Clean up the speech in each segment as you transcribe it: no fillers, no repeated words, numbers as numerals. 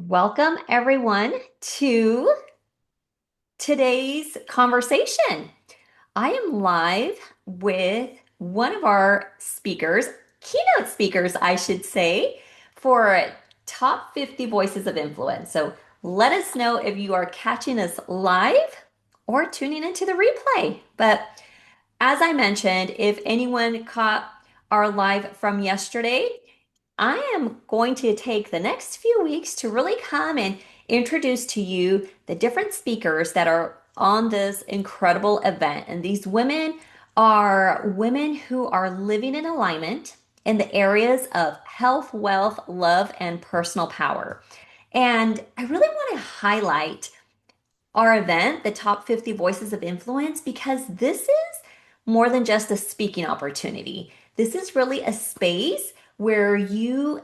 Welcome, everyone, to today's conversation. I am live with one of our speakers, keynote speakers, I should say, for Top 50 Voices of Influence. So let us know if you are catching us live or tuning into the replay. But as I mentioned, if anyone caught our live from yesterday, I am going to take the next few weeks to really come and introduce to you the different speakers that are on this incredible event. And these women are women who are living in alignment in the areas of health, wealth, love, and personal power. And I really want to highlight our event, the Top 50 Voices of Influence, because this is more than just a speaking opportunity. This is really a space where you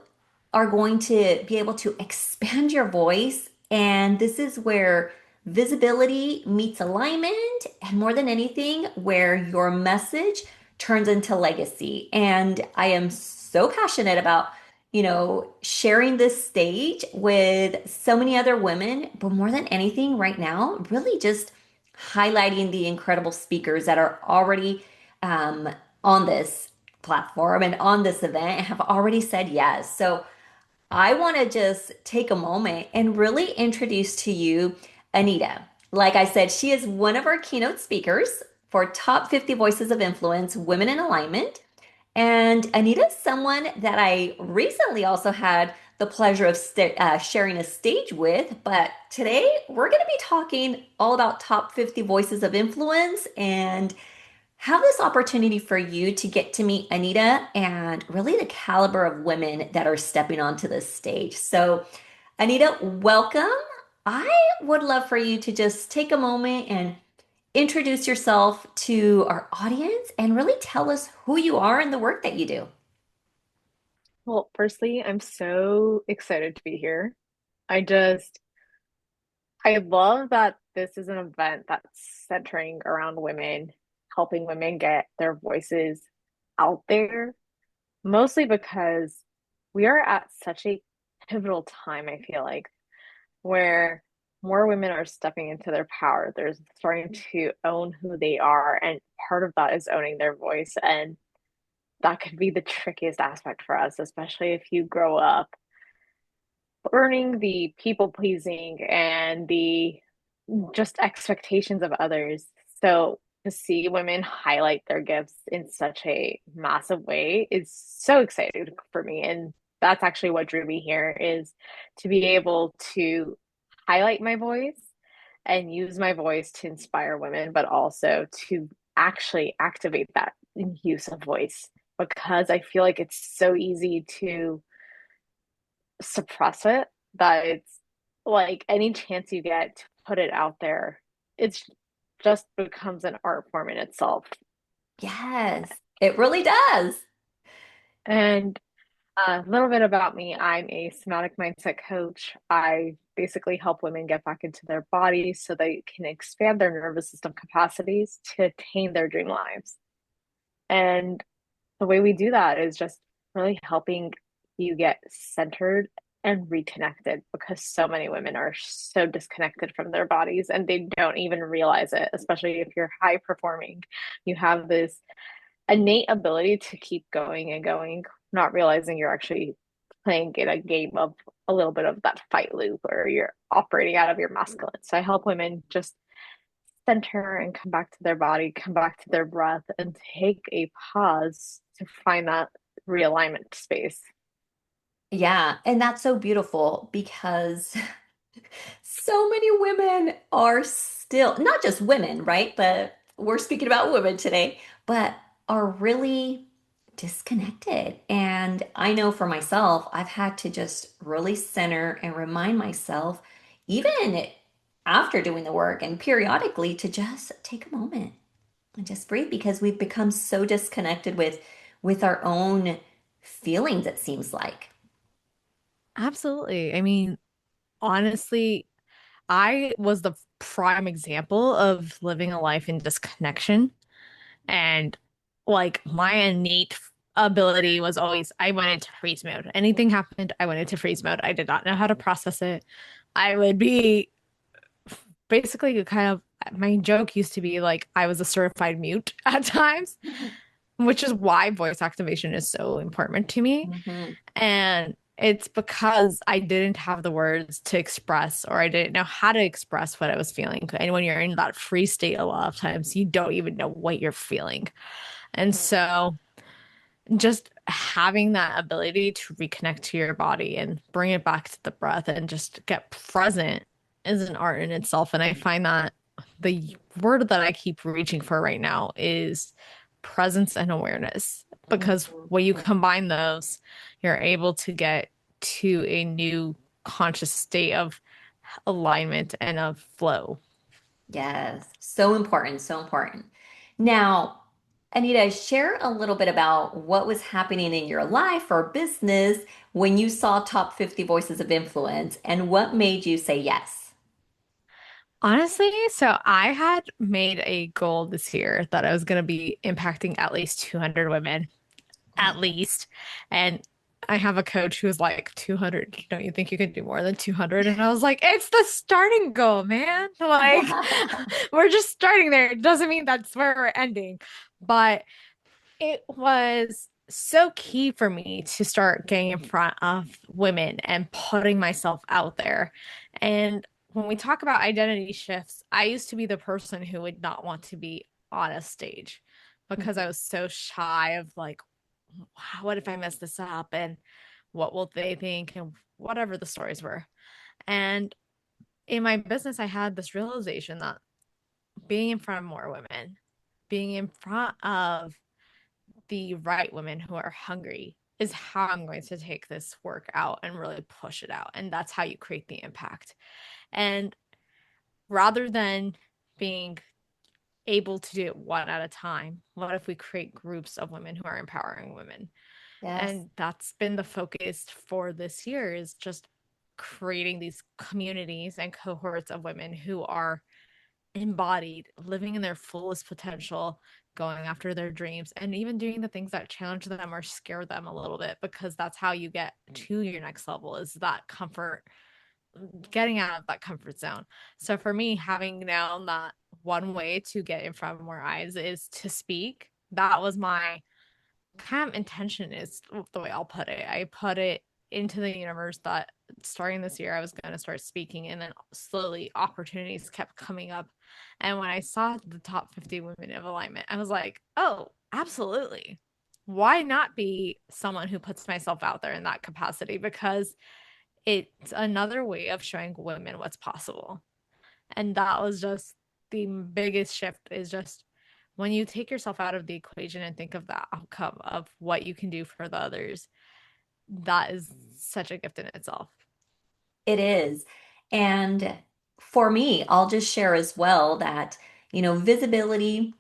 are going to be able to expand your voice. And this is where visibility meets alignment, and more than anything, where your message turns into legacy. And I am so passionate about sharing this stage with so many other women, but more than anything right now, really just highlighting the incredible speakers that are already um, on this platform and on this event and have already said yes. So I want to just take a moment and really introduce to you Anita. Like I said, she is one of our keynote speakers for Top 50 Voices of Influence Women in Alignment. And Anita is someone that I recently also had the pleasure of sharing a stage with. But today we're going to be talking all about top 50 voices of influence and have this opportunity for you to get to meet Anita and really the caliber of women that are stepping onto this stage. So, Anita, welcome. I would love for you to just take a moment and introduce yourself to our audience and really tell us who you are and the work that you do. Well, firstly, I'm so excited to be here. I just, I love that this is an event that's centering around women, helping women get their voices out there, mostly because we are at such a pivotal time, I feel like, where more women are stepping into their power. They're starting to own who they are, and part of that is owning their voice. And that could be the trickiest aspect for us, especially if you grow up earning the people pleasing and the just expectations of others. So to see women highlight their gifts in such a massive way is so exciting for me. And that's actually what drew me here is to be able to highlight my voice and use my voice to inspire women, but also to actually activate that use of voice because I feel like it's so easy to suppress it that it's like any chance you get to put it out there, it's just becomes an art form in itself. Yes, it really does. And a little bit about me, I'm a somatic mindset coach. I basically help women get back into their bodies so they can expand their nervous system capacities to attain their dream lives. And the way we do that is just really helping you get centered and reconnected because so many women are so disconnected from their bodies and they don't even realize it, especially if you're high performing. You have this innate ability to keep going and going, not realizing you're actually playing in a game of a little bit of that fight loop or you're operating out of your masculine. So I help women just center and come back to their body, come back to their breath, and take a pause to find that realignment space. Yeah, and that's so beautiful because so many women are still, not just women, right? But we're speaking about women today, but are really disconnected. And I know for myself, I've had to just really center and remind myself, even after doing the work and periodically, to just take a moment and just breathe because we've become so disconnected with our own feelings, it seems like. Absolutely. I mean, honestly, I was the prime example of living a life in disconnection and like my innate ability was always I went into freeze mode. Anything happened, I went into freeze mode. I did not know how to process it. I would be basically kind of my joke used to be like I was a certified mute at times, which is why voice activation is so important to me. Mhm. And it's because I didn't have the words to express, or I didn't know how to express what I was feeling. And when you're in that free state, a lot of times you don't even know what you're feeling. And so just having that ability to reconnect to your body and bring it back to the breath and just get present is an art in itself. And I find that the word that I keep reaching for right now is presence and awareness, because when you Mhm. combine those, you're able to get to a new conscious state of alignment and of flow. Yes, so important, so important. Now, Anita, share a little bit about what was happening in your life or business when you saw top 50 voices of influence and what made you say yes. Honestly, so I had made a goal this year that I was going to be impacting at least 200 women, at least. And I have a coach who was like, 200, don't you think you can do more than 200? And I was like, it's the starting goal, man. Like, we're just starting there. It doesn't mean that's where we're ending. But it was so key for me to start getting in front of women and putting myself out there. And when we talk about identity shifts, I used to be the person who would not want to be on a stage because I was so shy of like, "Wow, what if I mess this up? And what will they think?" And whatever the stories were. And in my business, I had this realization that being in front of more women, being in front of the right women who are hungry is how I'm going to take this work out and really push it out. And that's how you create the impact. And rather than being able to do it one at a time, what if we create groups of women who are empowering women? Yes, And that's been the focus for this year, is just creating these communities and cohorts of women who are embodied, living in their fullest potential, going after their dreams, and even doing the things that challenge them or scare them a little bit, because that's how you get to your next level, is that comfort, getting out of that comfort zone. So for me, having known that one way to get in front of more eyes is to speak, that was my kind of intention, is the way I'll put it. I put it into the universe that starting this year I was going to start speaking, and then slowly opportunities kept coming up. And when I saw the top 50 women of alignment, I was like, "Oh, absolutely. Why not be someone who puts myself out there in that capacity, because it's another way of showing women what's possible." And that was just the biggest shift, is just when you take yourself out of the equation and think of the outcome of what you can do for the others, that is such a gift in itself. it is. And for me, I'll just share as well that, visibility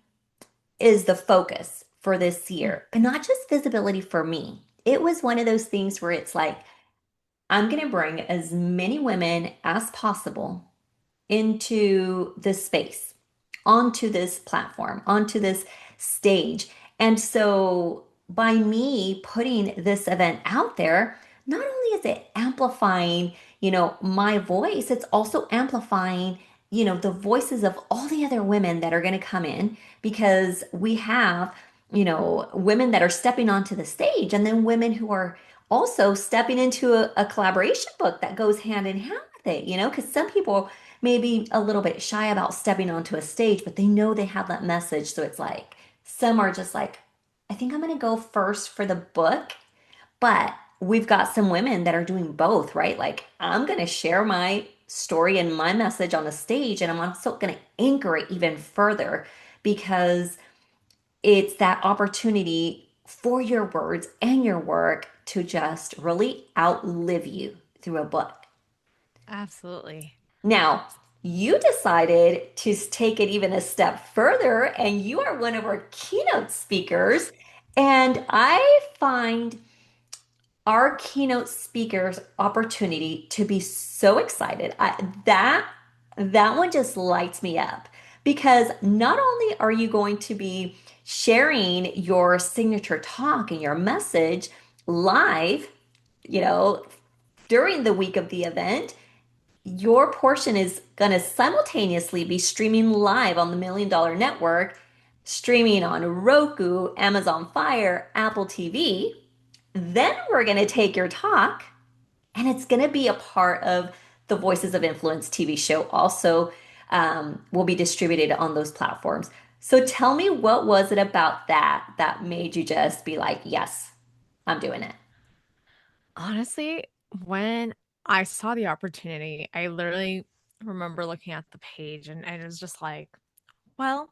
is the focus for this year, but not just visibility for me. It was one of those things where it's like, I'm going to bring as many women as possible into this space, onto this platform, onto this stage. And so by me putting this event out there, not only is it amplifying, my voice, it's also amplifying, the voices of all the other women that are going to come in because we have, women that are stepping onto the stage and then women who are also stepping into a collaboration book that goes hand in hand with it, because some people maybe a little bit shy about stepping onto a stage, but they know they have that message. So it's like some are just like, I think I'm going to go first for the book, but we've got some women that are doing both, right? Like I'm going to share my story and my message on the stage, and I'm also going to anchor it even further because it's that opportunity for your words and your work to just really outlive you through a book. Absolutely. Now, you decided to take it even a step further, and you are one of our keynote speakers. And I find our keynote speakers opportunity to be so excited. That one just lights me up because not only are you going to be sharing your signature talk and your message live, you know, during the week of the event, your portion is going to simultaneously be streaming live on the Million Dollar Network, streaming on Roku, Amazon Fire, Apple TV. Then we're going to take your talk and it's going to be a part of the Voices of Influence TV show. Also, will be distributed on those platforms. So tell me, what was it about that made you just be like, yes, I'm doing it? Honestly, when I saw the opportunity, I literally remember looking at the page and it was just like, well,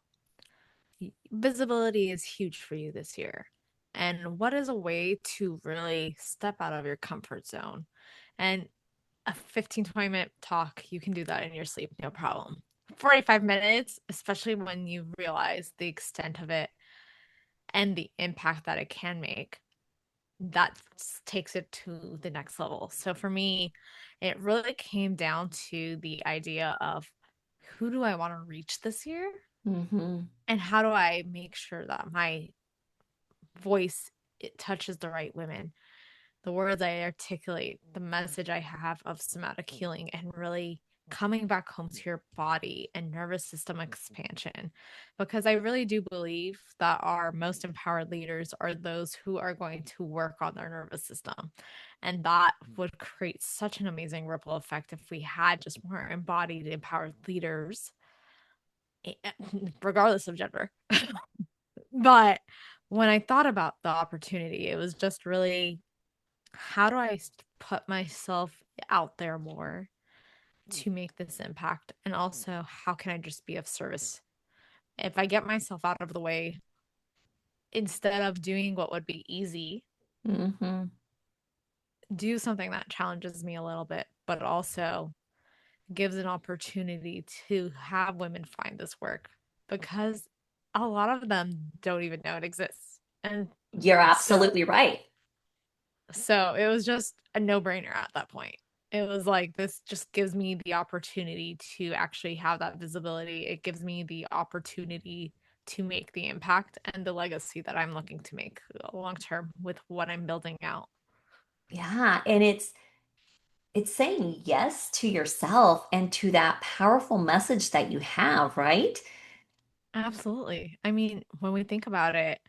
visibility is huge for you this year. And what is a way to really step out of your comfort zone? And a 15-20 minute talk, you can do that in your sleep, no problem. 45 minutes, especially when you realize the extent of it and the impact that it can make, that takes it to the next level. So for me, it really came down to the idea of who do I want to reach this year? Mm-hmm. And how do I make sure that my voice it touches the right women, the words I articulate, the message I have of somatic healing, and really coming back home to your body and nervous system expansion. Because I really do believe that our most empowered leaders are those who are going to work on their nervous system. And that would create such an amazing ripple effect if we had just more embodied, empowered leaders, regardless of gender. But when I thought about the opportunity, it was just really how do I put myself out there more to make this impact? And also, how can I just be of service? If I get myself out of the way, instead of doing what would be easy, Mm-hmm. do something that challenges me a little bit, but also gives an opportunity to have women find this work because a lot of them don't even know it exists. And You're so absolutely right. So it was just a no-brainer at that point. It was like, this just gives me the opportunity to actually have that visibility. It gives me the opportunity to make the impact and the legacy that I'm looking to make long term with what I'm building out. Yeah, and it's saying yes to yourself and to that powerful message that you have, right? Absolutely. I mean, when we think about it,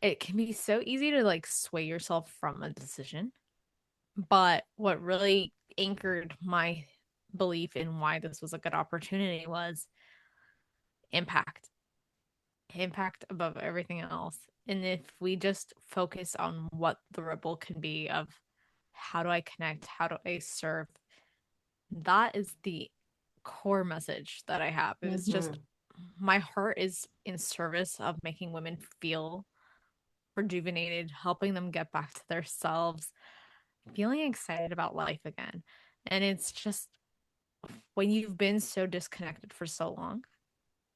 it can be so easy to like sway yourself from a decision. But what really anchored my belief in why this was a good opportunity was impact. Impact above everything else. And if we just focus on what the ripple can be of how do I connect, how do I serve, that is the core message that I have. It's just Mm-hmm. my heart is in service of making women feel rejuvenated, helping them get back to themselves, feeling excited about life again. And it's just when you've been so disconnected for so long,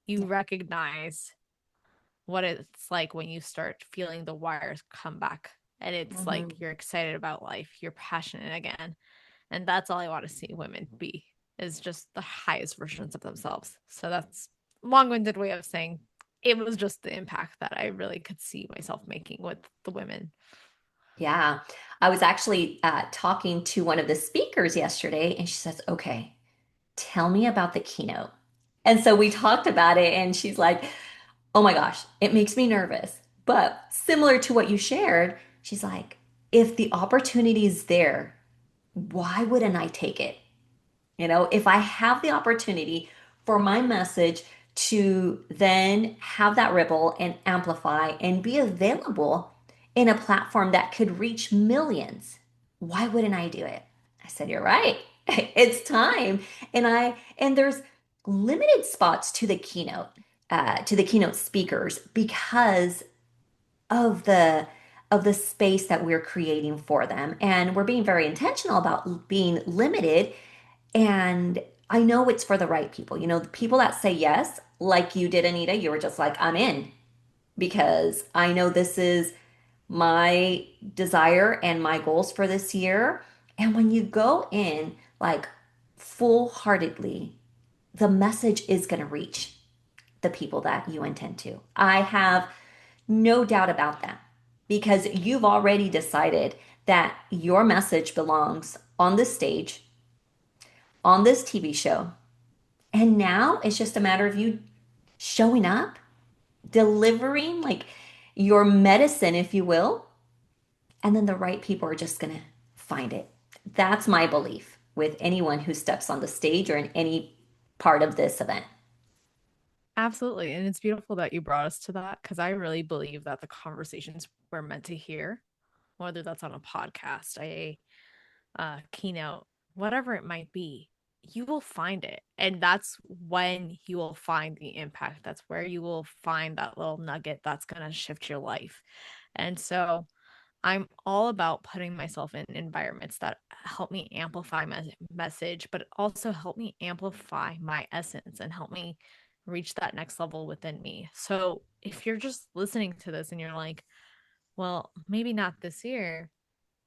you recognize what it's like when you start feeling the wires come back and it's Mm-hmm. like you're excited about life, you're passionate again. And that's all I want to see women be is just the highest versions of themselves. So that's long-winded way of saying it was just the impact that I really could see myself making with the women. Yeah. I was actually talking to one of the speakers yesterday, and she says, okay, tell me about the keynote. And so we talked about it, and she's like, oh my gosh, it makes me nervous. But similar to what you shared, she's like, if the opportunity is there, why wouldn't I take it? If I have the opportunity for my message to then have that ripple and amplify and be available in a platform that could reach millions, why wouldn't I do it? I said, you're right. It's time. And there's limited spots to the keynote speakers because of the space that we're creating for them. And we're being very intentional about being limited, and I know it's for the right people. The people that say yes, like you did, Anita, you were just like, I'm in because I know this is my desire and my goals for this year. And when you go in like full heartedly, the message is going to reach the people that you intend to. I have No doubt about that. Because you've already decided that your message belongs on this stage, on this TV show. And now it's just a matter of you showing up, delivering like your medicine, if you will, and then the right people are just going to find it. That's my belief with anyone who steps on the stage or in any part of this event. Absolutely. And it's beautiful that you brought us to that because I really believe that the conversations we're meant to hear, whether that's on a podcast, keynote, whatever it might be, you will find it. And that's when you will find the impact. That's where you will find that little nugget that's going to shift your life. And so I'm all about putting myself in environments that help me amplify my message, but also help me amplify my essence and help me reach that next level within me. So if you're just listening to this and you're like, well, maybe not this year,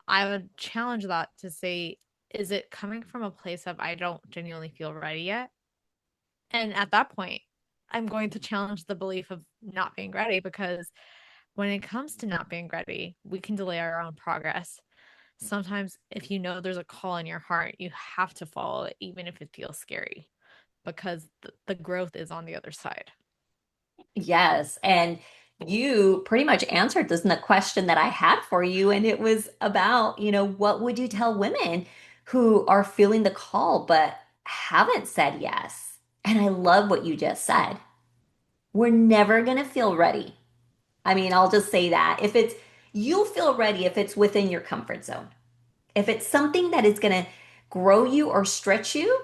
I would challenge that to say, is it coming from a place of I don't genuinely feel ready yet? And at that point, I'm going to challenge the belief of not being ready because when it comes to not being ready, we can delay our own progress. Sometimes, if you know there's a call in your heart, you have to follow it, even if it feels scary, because the growth is on the other side. Yes. And you pretty much answered this in the question that I had for you. And it was about, what would you tell women who are feeling the call but haven't said yes? And I love what you just said. We're never going to feel ready. I mean, I'll just say that. You'll feel ready if it's within your comfort zone. If it's something that is going to grow you or stretch you,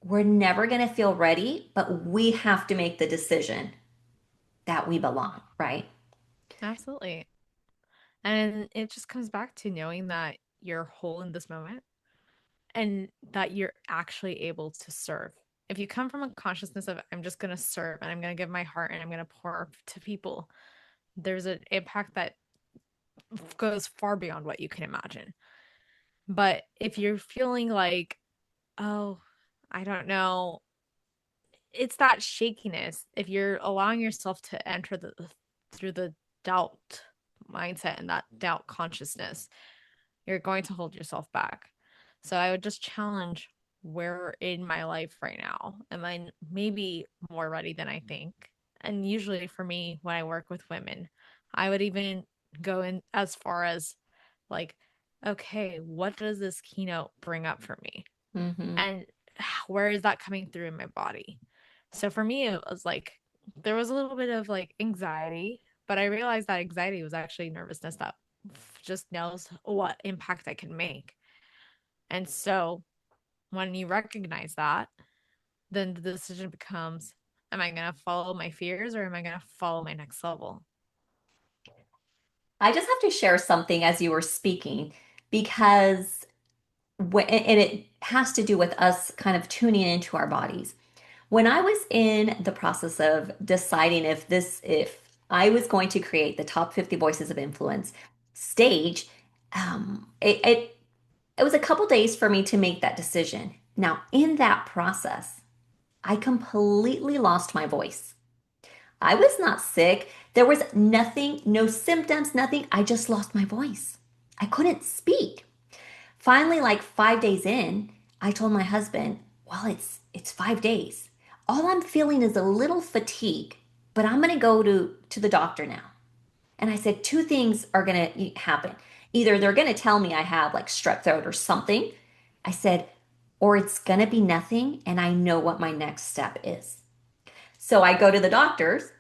we're never going to feel ready, but we have to make the decision that we belong, right? Absolutely. And it just comes back to knowing that you're whole in this moment and that you're actually able to serve. If you come from a consciousness of, I'm just going to serve and I'm going to give my heart and I'm going to pour to people, there's an impact that goes far beyond what you can imagine. But if you're feeling like, oh, I don't know, it's that shakiness. If you're allowing yourself to enter through the doubt mindset and that doubt consciousness, you're going to hold yourself back. So I would just challenge where in my life right now am I maybe more ready than I think. And usually for me, when I work with women, I would even go in as far as like, okay, what does this keynote bring up for me? Hmm. And where is that coming through in my body? So for me, it was like there was a little bit of like anxiety, but I realized that anxiety was actually nervousness that just knows what impact I can make. And so when you recognize that, then the decision becomes, am I going to follow my fears or am I going to follow my next level? I just have to share something as you were speaking because and it has to do with us kind of tuning into our bodies. When I was in the process of deciding if I was going to create the top 50 voices of influence stage, it was a couple days for me to make that decision. Now, in that process, I completely lost my voice. I was not sick. There was nothing, no symptoms, nothing. I just lost my voice. I couldn't speak. Finally, like 5 days in, I told my husband, "Well, it's 5 days. All I'm feeling is a little fatigue, but I'm gonna go to the doctor now." And I said, two things are gonna happen. Either they're gonna tell me I have like strep throat or something. I said, or it's gonna be nothing, and I know what my next step is. So I go to the doctors.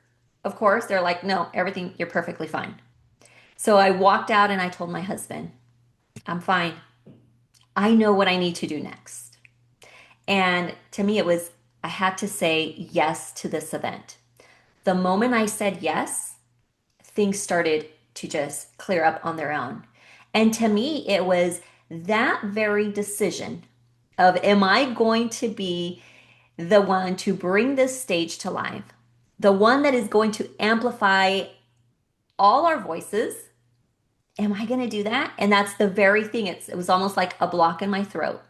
Of course, they're like, "No, everything, you're perfectly fine." So I walked out and I told my husband, "I'm fine. I know what I need to do next." And to me, it was, I had to say yes to this event. The moment I said yes, things started to just clear up on their own. And to me, it was that very decision of, am I going to be the one to bring this stage to life? The one that is going to amplify all our voices? Am I going to do that? And that's the very thing. It was almost like a block in my throat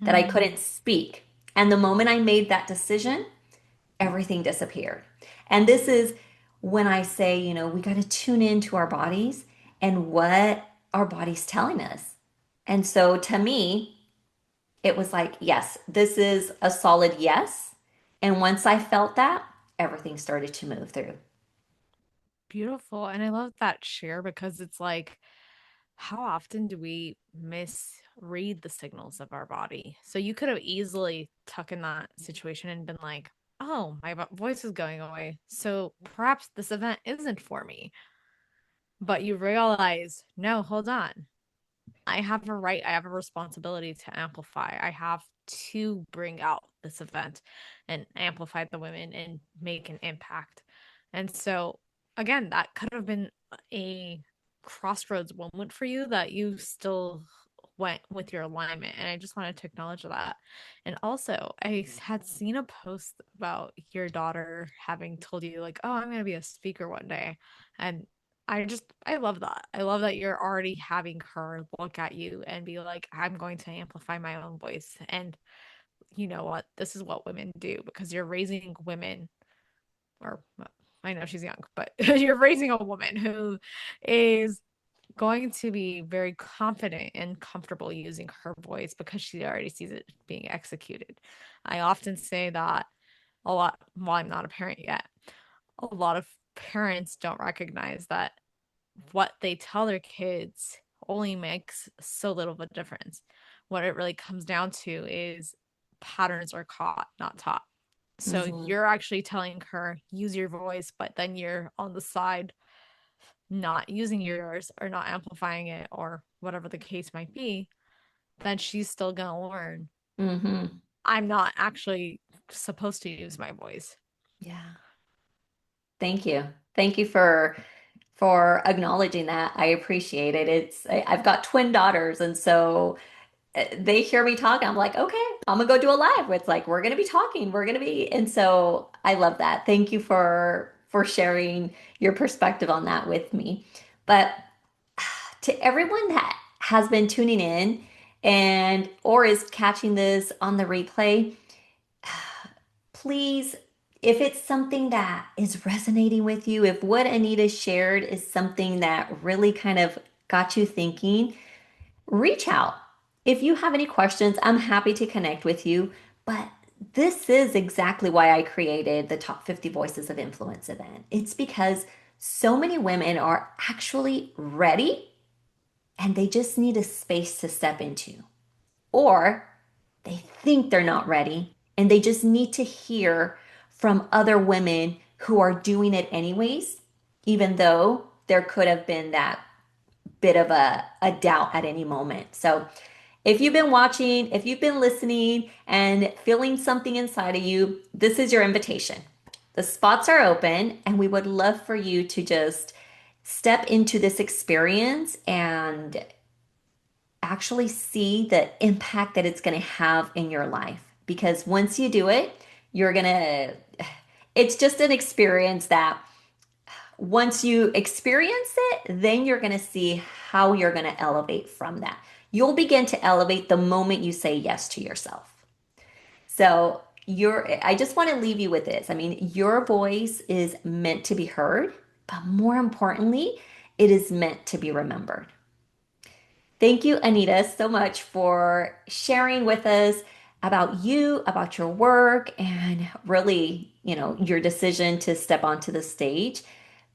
that I Mm. couldn't speak. And the moment I made that decision, everything disappeared. And this is when I say, we got to tune into our bodies and what our body's telling us. And so to me, it was like, yes, this is a solid yes. And once I felt that, everything started to move through. Beautiful. And I love that share because it's like, how often do we misread the signals of our body? So you could have easily tucked in that situation and been like, oh, my voice is going away. So perhaps this event isn't for me. But you realize, no, hold on. I have a right, I have a responsibility to amplify. I have to bring out this event and amplify the women and make an impact. And so, again, that could have been a crossroads moment for you that you still went with your alignment. And I just wanted to acknowledge that. And also, I had seen a post about your daughter having told you, like, oh, I'm going to be a speaker one day. And I love that. I love that you're already having her look at you and be like, I'm going to amplify my own voice. And you know what? This is what women do because you're raising women, or I know she's young, but you're raising a woman who is going to be very confident and comfortable using her voice because she already sees it being executed. I often say that a lot, while I'm not a parent yet, a lot of parents don't recognize that what they tell their kids only makes so little of a difference. What it really comes down to is patterns are caught, not taught. So Hmm. you're actually telling her, use your voice, but then you're on the side not using yours or not amplifying it or whatever the case might be, then she's still going to learn. Hmm. I'm not actually supposed to use my voice. Yeah. Thank you. Thank you for acknowledging that. I appreciate it. I've got twin daughters, and so they hear me talk. I'm like, okay, I'm gonna go do a live. It's like we're gonna be talking. We're gonna be, and so I love that. Thank you for sharing your perspective on that with me. But to everyone that has been tuning in and or is catching this on the replay, please, if it's something that is resonating with you, if what Anita shared is something that really kind of got you thinking, reach out. If you have any questions, I'm happy to connect with you. But this is exactly why I created the Top 50 Voices of Influence event. It's because so many women are actually ready and they just need a space to step into. Or they think they're not ready and they just need to hear from other women who are doing it anyways, even though there could have been that bit of a doubt at any moment. So if you've been watching, if you've been listening and feeling something inside of you, this is your invitation. The spots are open, and we would love for you to just step into this experience and actually see the impact that it's going to have in your life. Because once you do it, you're going to, it's just an experience that once you experience it, then you're going to see how you're going to elevate from that. You'll begin to elevate the moment you say yes to yourself. So, I just want to leave you with this. I mean, your voice is meant to be heard, but more importantly, it is meant to be remembered. Thank you, Anita, so much for sharing with us about you, about your work, and really, your decision to step onto the stage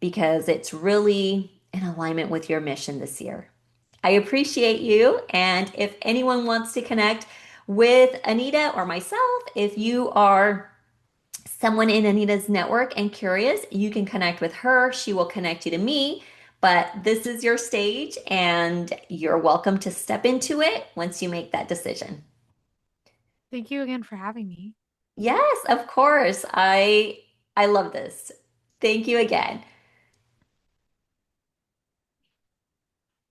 because it's really in alignment with your mission this year. I appreciate you. And if anyone wants to connect with Anita or myself, if you are someone in Anita's network and curious, you can connect with her. She will connect you to me. But this is your stage, and you're welcome to step into it once you make that decision. Thank you again for having me. Yes, of course. I love this. Thank you again.